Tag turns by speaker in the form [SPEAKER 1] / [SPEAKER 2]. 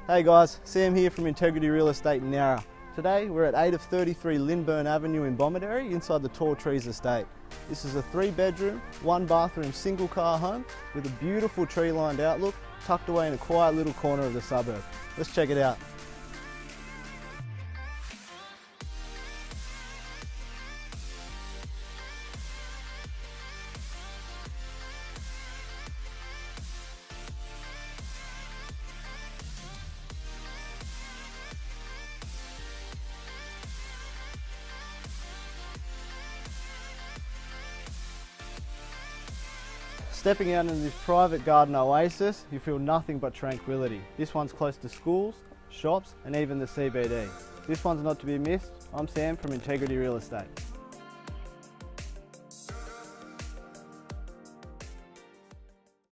[SPEAKER 1] Hey guys, Sam here from Integrity Real Estate in Nowra. Today we're at 8 of 33 Lindburn Avenue in Bomaderry inside the Tall Trees Estate. This is a 3-bedroom, 1-bathroom single car home with a beautiful tree-lined outlook tucked away in a quiet little corner of the suburb. Let's check it out. Stepping out into this private garden oasis, you feel nothing but tranquility. This one's close to schools, shops, and even the CBD. This one's not to be missed. I'm Sam from Integrity Real Estate.